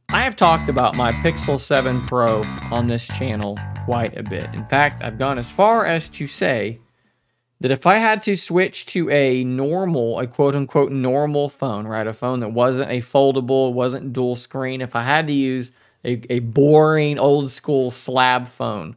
I have talked about my Pixel 7 Pro on this channel quite a bit. In fact, I've gone as far as to say that if I had to switch to a quote-unquote normal phone, right, a phone that wasn't a foldable, wasn't dual screen, if I had to use a boring, old-school slab phone,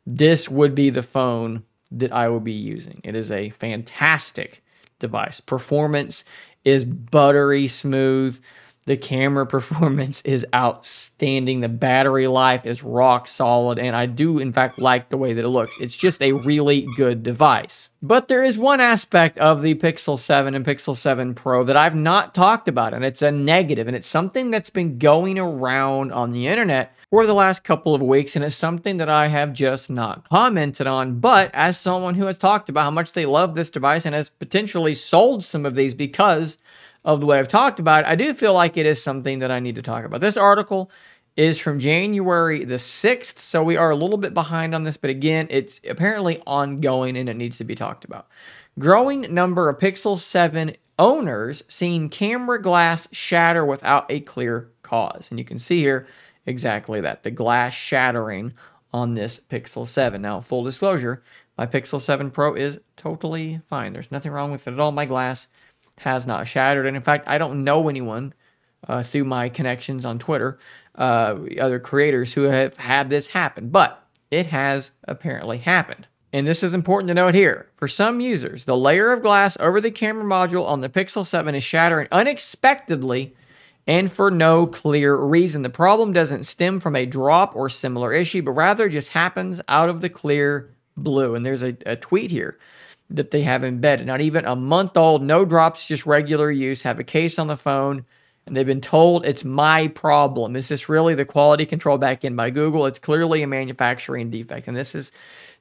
this would be the phone that I would be using. It is a fantastic device. Performance is buttery smooth. The camera performance is outstanding. The battery life is rock solid, and I do, in fact, like the way that it looks. It's just a really good device. But there is one aspect of the Pixel 7 and Pixel 7 Pro that I've not talked about, and it's a negative, and it's something that's been going around on the internet for the last couple of weeks, and it's something that I have just not commented on. But as someone who has talked about how much they love this device and has potentially sold some of these because of the way I've talked about it, I do feel like it is something that I need to talk about. This article is from January the 6th, so we are a little bit behind on this, but again, it's apparently ongoing and it needs to be talked about. Growing number of Pixel 7 owners seen camera glass shatter without a clear cause. And you can see here exactly that, the glass shattering on this Pixel 7. Now, full disclosure, my Pixel 7 Pro is totally fine. There's nothing wrong with it at all. My glass has not shattered, and in fact, I don't know anyone through my connections on Twitter, other creators who have had this happen, but it has apparently happened. And this is important to note here. For some users, the layer of glass over the camera module on the Pixel 7 is shattering unexpectedly and for no clear reason. The problem doesn't stem from a drop or similar issue, but rather just happens out of the clear blue. And there's a tweet here that they have embedded. Not even a month old, no drops, just regular use, have a case on the phone, and they've been told it's my problem. Is this really the quality control back in by Google? It's clearly a manufacturing defect, and this is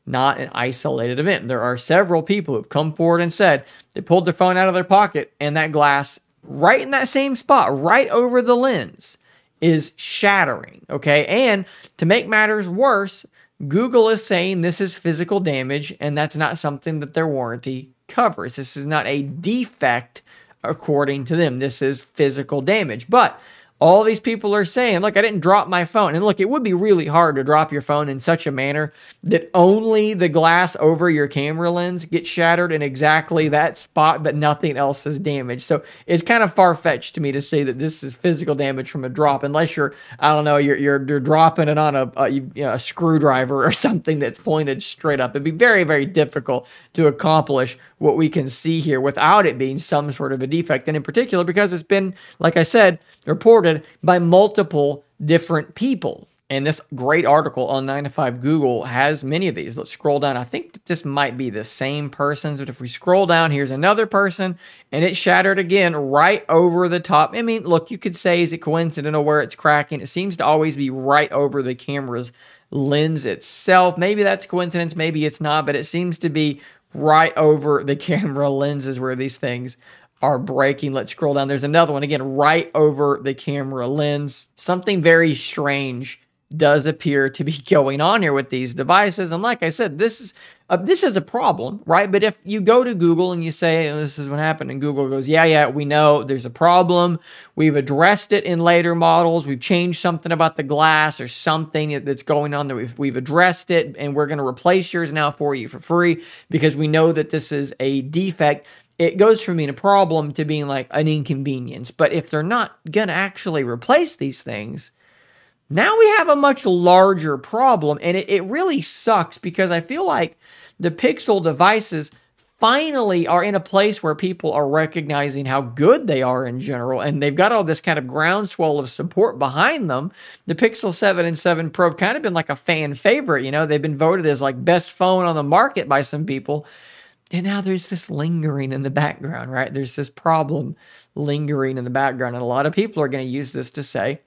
not an isolated event. There are several people who've come forward and said they pulled their phone out of their pocket, and that glass right in that same spot, right over the lens, is shattering, okay? And to make matters worse, Google is saying this is physical damage, and that's not something that their warranty covers. This is not a defect, according to them. This is physical damage. But all these people are saying, look, I didn't drop my phone. And look, it would be really hard to drop your phone in such a manner that only the glass over your camera lens gets shattered in exactly that spot, but nothing else is damaged. So it's kind of far-fetched to me to say that this is physical damage from a drop, unless you're, I don't know, you're dropping it on a screwdriver or something that's pointed straight up. It'd be very, very difficult to accomplish what we can see here without it being some sort of a defect. And in particular, because it's been, like I said, reported by multiple different people. And this great article on 9to5 Google has many of these. Let's scroll down. I think that this might be the same person's, but if we scroll down, here's another person, and it shattered again right over the top. I mean, look, you could say, is it coincidental where it's cracking? It seems to always be right over the camera's lens itself. Maybe that's coincidence, maybe it's not, but it seems to be right over the camera lenses where these things are breaking. Let's scroll down. There's another one, again, right over the camera lens. Something very strange does appear to be going on here with these devices. And like I said, this is a problem, right? But if you go to Google and you say, oh, this is what happened, and Google goes, yeah, we know there's a problem. We've addressed it in later models. We've changed something about the glass or something that's going on there. We've addressed it, and we're going to replace yours now for you for free because we know that this is a defect. It goes from being a problem to being like an inconvenience. But if they're not going to actually replace these things, now we have a much larger problem, and it really sucks because I feel like the Pixel devices finally are in a place where people are recognizing how good they are in general, and they've got all this kind of groundswell of support behind them. The Pixel 7 and 7 Pro have kind of been like a fan favorite, you know? They've been voted as like best phone on the market by some people, and now there's this lingering in the background, right? There's this problem lingering in the background, and a lot of people are going to use this to say,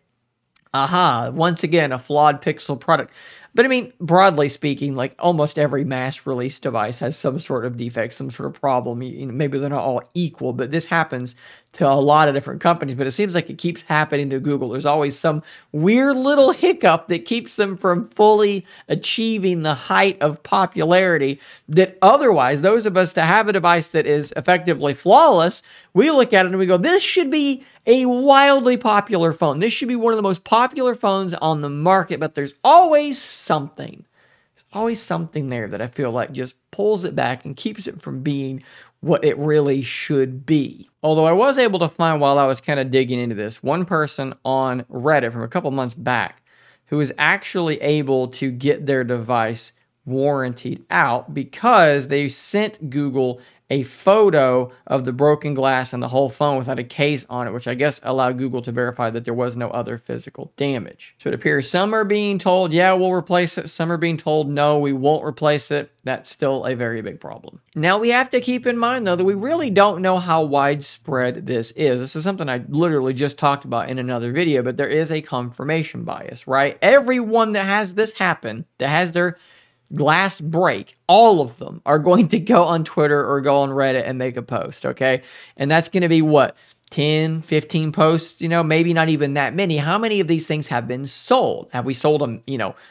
aha, once again, a flawed Pixel product. But I mean, broadly speaking, like almost every mass release device has some sort of defect, some sort of problem. You know, maybe they're not all equal, but this happens to a lot of different companies, but it seems like it keeps happening to Google. There's always some weird little hiccup that keeps them from fully achieving the height of popularity that otherwise, those of us that have a device that is effectively flawless, we look at it and we go, this should be a wildly popular phone. This should be one of the most popular phones on the market, but there's always something. Always something there that I feel like just pulls it back and keeps it from being what it really should be. Although I was able to find, while I was kind of digging into this, one person on Reddit from a couple months back who was actually able to get their device warrantied out because they sent Google a photo of the broken glass and the whole phone without a case on it, which I guess allowed Google to verify that there was no other physical damage. So it appears some are being told, yeah, we'll replace it. Some are being told, no, we won't replace it. That's still a very big problem. Now, we have to keep in mind, though, that we really don't know how widespread this is. This is something I literally just talked about in another video, but there is a confirmation bias, right? Everyone that has this happen, that has their glass break, all of them are going to go on Twitter or go on Reddit and make a post, okay? And that's going to be what? 10, 15 posts, maybe not even that many. How many of these things have been sold? Have we sold them,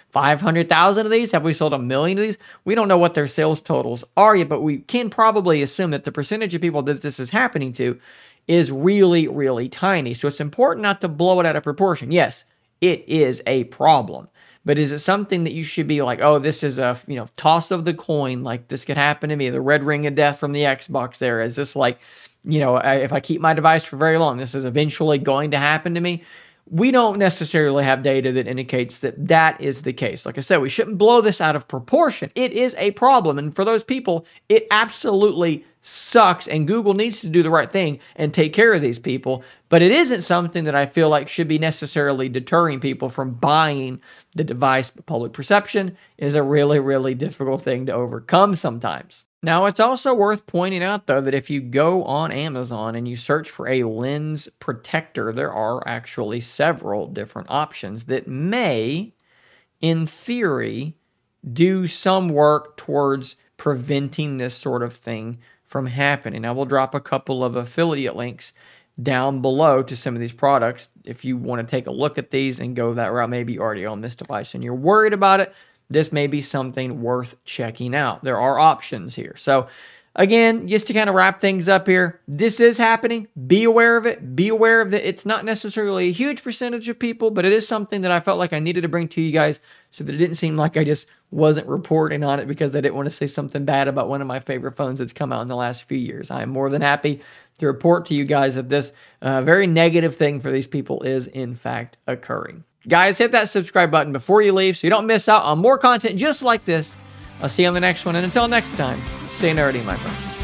500,000 of these? Have we sold 1 million of these? We don't know what their sales totals are yet, but we can probably assume that the percentage of people that this is happening to is really, really tiny. So it's important not to blow it out of proportion. Yes, it is a problem. But is it something that you should be like, oh, this is a, toss of the coin, like this could happen to me, the red ring of death from the Xbox there? Is this like, if I keep my device for very long, this is eventually going to happen to me? We don't necessarily have data that indicates that that is the case. Like I said, we shouldn't blow this out of proportion. It is a problem. And for those people, it absolutely sucks. And Google needs to do the right thing and take care of these people. But it isn't something that I feel like should be necessarily deterring people from buying the device. Public perception is a really, really difficult thing to overcome sometimes. Now, it's also worth pointing out, though, that if you go on Amazon and you search for a lens protector, there are actually several different options that may, in theory, do some work towards preventing this sort of thing from happening. I will drop a couple of affiliate links down below to some of these products if you want to take a look at these and go that route. Maybe you already own this device and you're worried about it. This may be something worth checking out. There are options here. So again, just to kind of wrap things up here, this is happening. Be aware of it. Be aware of it. It's not necessarily a huge percentage of people, but it is something that I felt like I needed to bring to you guys so that it didn't seem like I just wasn't reporting on it because I didn't want to say something bad about one of my favorite phones that's come out in the last few years. I am more than happy to report to you guys that this very negative thing for these people is in fact occurring. Guys, hit that subscribe button before you leave so you don't miss out on more content just like this. I'll see you on the next one, and until next time, stay nerdy, my friends.